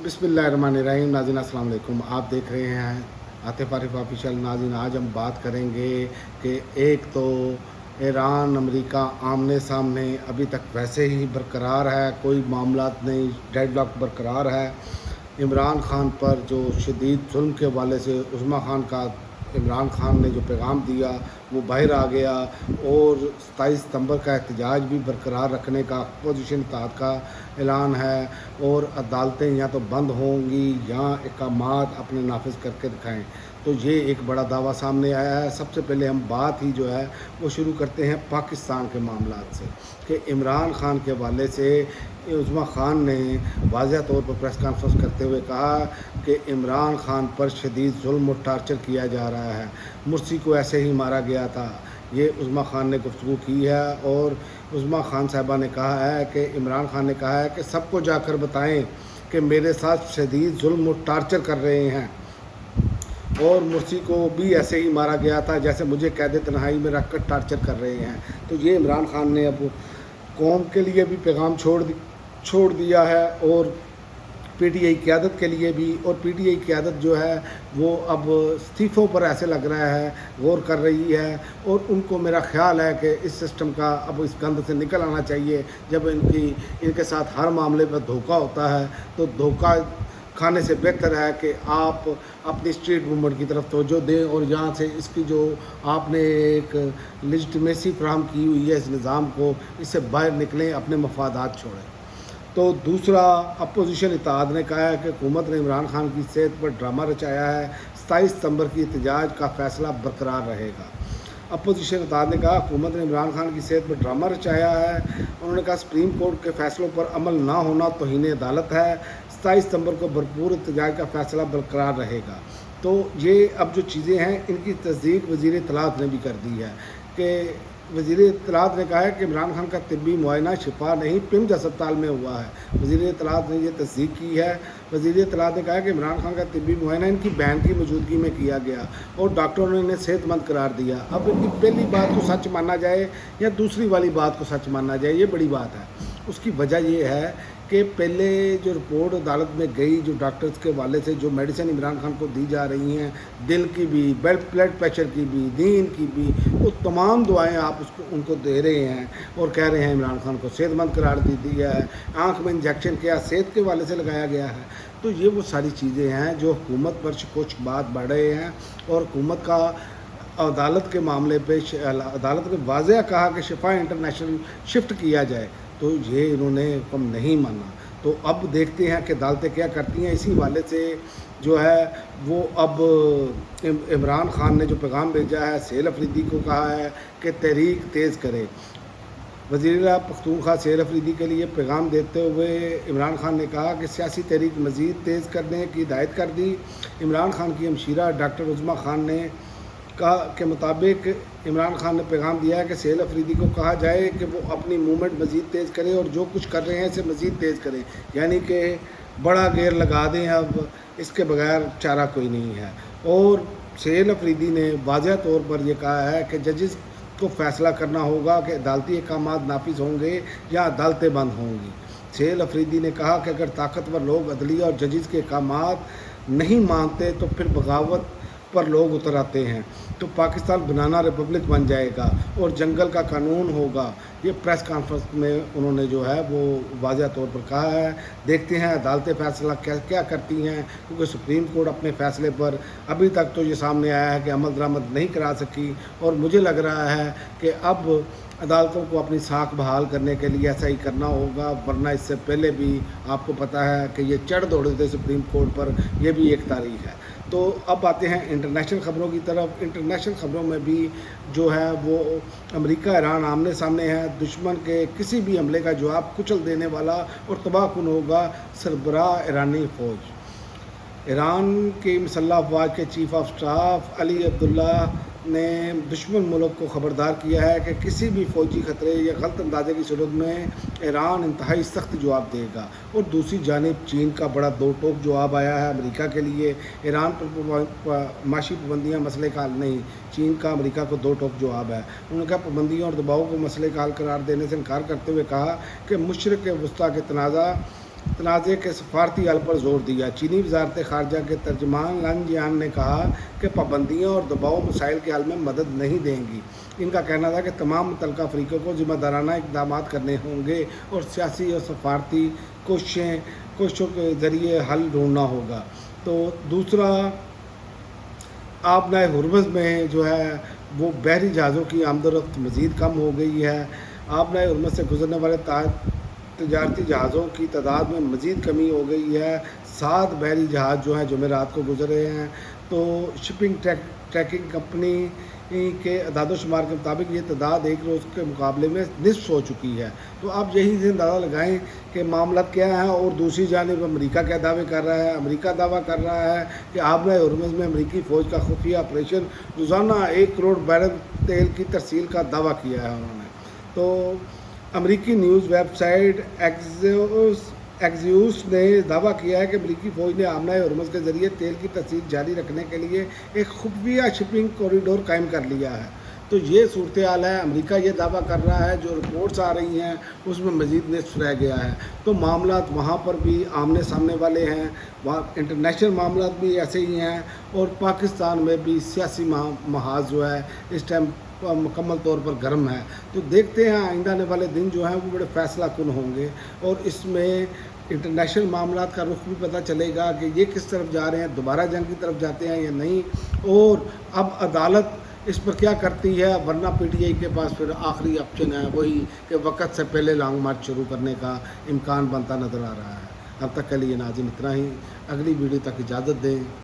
बिस्मिल्लाहिर्रहमानिर्रहीम। नाज़रीन अस्सलाम वालेकुम। आप देख रहे हैं आतिफ़ आरिफ ऑफिशियल। नाज़रीन आज हम बात करेंगे कि एक तो ईरान अमेरिका आमने सामने अभी तक वैसे ही बरकरार है, कोई मामलात नहीं, डेडलॉक बरकरार है। इमरान खान पर जो शदीद जुल्म के हवाले से उस्मा खान का इमरान खान ने जो पैगाम दिया वो बाहर आ गया, और 27 सितंबर का एहतजाज भी बरकरार रखने का अपोजिशन इत्तेहाद का ऐलान है। और अदालतें या तो बंद होंगी या अहकामात अपने नाफिज करके दिखाएं। तो ये एक बड़ा दावा सामने आया है। सबसे पहले हम बात ही जो है वो शुरू करते हैं पाकिस्तान के मामलात से कि इमरान खान के हवाले से उस्मा खान ने वाज़ह तौर पर प्रेस कॉन्फ्रेंस करते हुए कहा कि इमरान खान पर शदीद जुल्म और टार्चर किया जा रहा है। मुर्सी को ऐसे ही मारा गया था, ये उस्मा खान ने गुफ्तगू की है। और उस्मा खान साहिबा ने कहा है कि इमरान खान ने कहा है कि सबको जाकर बताएं कि मेरे साथ शदीद जुल्म और टार्चर कर रहे हैं, और मुर्सी को भी ऐसे ही मारा गया था जैसे मुझे कैद तन्हाई में रख कर टार्चर कर रहे हैं। तो ये इमरान खान ने अब कौम के लिए भी पैगाम छोड़ दिया है, और पीटीआई क़यादत के लिए भी। और पीटीआई क़यादत जो है वो अब इस्तीफ़ों पर ऐसे लग रहा है गौर कर रही है, और उनको मेरा ख़्याल है कि इस सिस्टम का अब इस गंद से निकल आना चाहिए। जब इनके साथ हर मामले पर धोखा होता है तो धोखा खाने से बेहतर है कि आप अपनी स्ट्रीट मूवमेंट की तरफ तवज्जो दें, और यहाँ से इसकी जो आपने एक लेजिटिमेसी फ्राहम की हुई है इस निज़ाम को, इससे बाहर निकलें, अपने मफादात छोड़ें। तो दूसरा, अपोजिशन इत्तेहाद ने कहा है कि हुकूमत ने इमरान खान की सेहत पर ड्रामा रचाया है, 27 सितंबर की एहतजाज का फैसला बरकरार रहेगा। अपोजिशन इत्तेहाद ने कहा हुकूमत ने इमरान खान की सेहत पर ड्रामा रचाया है। उन्होंने कहा सुप्रीम कोर्ट के फैसलों पर अमल ना होना तौहीन अदालत है। 27 सितंबर को भरपूर एहतजाज का फैसला बरकरार रहेगा। तो ये अब जो चीज़ें हैं इनकी तस्दीक वज़ीर इत्तलात ने भी कर दी है कि वज़ीर इत्तलात ने कहा है कि इमरान खान का तिब्बी मुआयना शिफा नहीं पिम्स अस्पताल में हुआ है। वज़ीर इत्तलात ने यह तस्दीक की है। वज़ीर इत्तलात ने कहा है कि इमरान खान का तिब्बी मुआयना इनकी बहन की मौजूदगी में किया गया और डॉक्टरों ने इन्हें सेहतमंद करार दिया। अब इनकी पहली बात को सच माना जाए या दूसरी वाली बात को सच माना जाए, ये बड़ी बात है। उसकी वजह ये है कि पहले जो रिपोर्ट अदालत में गई, जो डॉक्टर्स के हवाले से जो मेडिसिन इमरान खान को दी जा रही हैं, दिल की भी, ब्लड प्रेशर की भी, नींद की भी, वो तमाम दुआएं आप उनको दे रहे हैं और कह रहे हैं इमरान खान को सेहतमंद करार दी दिया है। आँख में इंजेक्शन क्या सेहत के हवाले से लगाया गया है। तो ये वो सारी चीज़ें हैं जो हुकूमत पर कुछ बात बढ़ रहे हैं, और हुकूमत का अदालत के मामले पे अदालत ने वाज़ह कहा कि शिफा इंटरनेशनल शिफ्ट किया जाए, तो ये इन्होंने हुक्म नहीं माना। तो अब देखते हैं कि अदालतें क्या करती हैं। इसी वाले से जो है वो अब इमरान खान ने जो पैगाम भेजा है, सेल अफरीदी को कहा है कि तहरीक तेज़ करे। वज़ीर पख्तूनख्वा सेल अफरीदी के लिए पैगाम देते हुए इमरान खान ने कहा कि सियासी तहरीक मज़ीद तेज़ करने की हिदायत कर दी। इमरान खान की हमशीरा डॉक्टर उस्मा खान ने के मुताबिक इमरान खान ने पैगाम दिया है कि सेल अफरीदी को कहा जाए कि वो अपनी मूवमेंट मज़ीद तेज़ करें और जो कुछ कर रहे हैं इसे मज़ीद तेज़ करें, यानी कि बड़ा गेयर लगा दें। अब इसके बगैर चारा कोई नहीं है। और सेल अफरीदी ने वाज़ह तौर पर यह कहा है कि जजेस को फ़ैसला करना होगा कि अदालती अहकामात नाफिज होंगे या अदालतें बंद होंगी। सेल अफरीदी ने कहा कि अगर ताकतवर लोग अदलिया और जजेस के अहकामात नहीं मानते तो फिर बगावत पर लोग उतर आते हैं, तो पाकिस्तान बनाना रिपब्लिक बन जाएगा और जंगल का कानून होगा। ये प्रेस कॉन्फ्रेंस में उन्होंने जो है वो वाज़ह तौर पर कहा है। देखते हैं अदालतें फ़ैसला क्या करती हैं, क्योंकि सुप्रीम कोर्ट अपने फ़ैसले पर अभी तक तो ये सामने आया है कि अमल दरामद नहीं करा सकी, और मुझे लग रहा है कि अब अदालतों को अपनी साख बहाल करने के लिए ऐसा ही करना होगा, वरना इससे पहले भी आपको पता है कि ये चढ़ दौड़े थे सुप्रीम कोर्ट पर, यह भी एक तारीख है। तो अब आते हैं इंटरनेशनल ख़बरों की तरफ। इंटरनेशनल ख़बरों में भी जो है वो अमेरिका ईरान आमने सामने है। दुश्मन के किसी भी हमले का जवाब कुचल देने वाला और तबाहकुन होगा सरबराह ईरानी फ़ौज। ईरान के मसल्ह अफवाज के chief of staff Ali Abdullah ने दुश्मन मुल्क को ख़बरदार किया है कि किसी भी फ़ौजी ख़तरे या गलत अंदाजे की सूरत में ईरान इंतहाई सख्त जवाब देगा। और दूसरी जानिब चीन का बड़ा दो टोक जवाब आया है अमेरिका के लिए। ईरान पर माशी पाबंदियाँ मसले का हल नहीं, चीन का अमेरिका को दो टोक जवाब है। उन्होंने कहा पाबंदियों और दबाव को मसले का हल करार देने से इनकार करते हुए कहा कि मशरिक़ वस्ती के तनाज़ा तनाज़े के सफारती हल पर जोर दिया। चीनी वजारत ख़ारजा के तर्जमान लन जियान ने कहा कि पाबंदियाँ और दबाव मसाइल के हल में मदद नहीं देंगी। इनका कहना था कि तमाम मुतल्लिक़ा फ़रीक़ों को ज़िम्मेदाराना इक़दाम करने होंगे और सियासी और सफारती कोशिशों के ज़रिए हल ढूंढना होगा। तो दूसरा, आबनाए हुर्मुज़ में जो है वो बहरी जहाज़ों की आमदोरफ्त मज़ीद कम हो गई है। आबनाए हुर्मुज़ से गुजरने वाले तजारती जहाज़ों की तादाद में मज़ीद कमी हो गई है। 7 बहरी जहाज़ जो हैं जुमेरात को गुजर रहे हैं। तो शिपिंग ट्रैकिंग कंपनी के अदाद-ओ-शुमार के मुताबिक ये तादाद एक रोज़ के मुकाबले में निस्फ़ हो चुकी है। तो आप यही से अंदाज़ा लगाएं कि मामला क्या है। और दूसरी जानिब अमेरिका क्या दावे कर रहा है। अमेरिका दावा कर रहा है कि आबनाए हुर्मुज़ में अमेरिकी फ़ौज का खुफिया ऑपरेशन रोज़ाना 1 करोड़ बैरल तेल की तरसील का दावा किया है उन्होंने। तो अमेरिकी न्यूज़ वेबसाइट एक्सियोस ने दावा किया है कि अमेरिकी फ़ौज ने आबनाए हुर्मुज़ के ज़रिए तेल की तरसील जारी रखने के लिए एक खुफिया शिपिंग कॉरिडोर कायम कर लिया है। तो ये सूरत हाल है। अमेरिका ये दावा कर रहा है, जो रिपोर्ट्स आ रही हैं उसमें मज़ीद निस्फ़ रह गया है। तो मामलात वहाँ पर भी आमने सामने वाले हैं, वहाँ इंटरनेशनल मामलात भी ऐसे ही हैं और पाकिस्तान में भी सियासी महाज जो है इस टाइम मुकम्मल तौर पर गर्म है। तो देखते हैं आइंदा आने वाले दिन जो हैं वो बड़े फ़ैसला कुन होंगे और इसमें इंटरनेशनल मामलात का रुख भी पता चलेगा कि ये किस तरफ जा रहे हैं, दोबारा जंग की तरफ जाते हैं या नहीं। और अब अदालत इस पर क्या करती है, वरना पीटीआई के पास फिर आखिरी ऑप्शन है वही कि वक्त से पहले लॉन्ग मार्च शुरू करने का इम्कान बनता नज़र आ रहा है। अब तक के लिए नाज़रीन इतना ही। अगली वीडियो तक इजाज़त दें।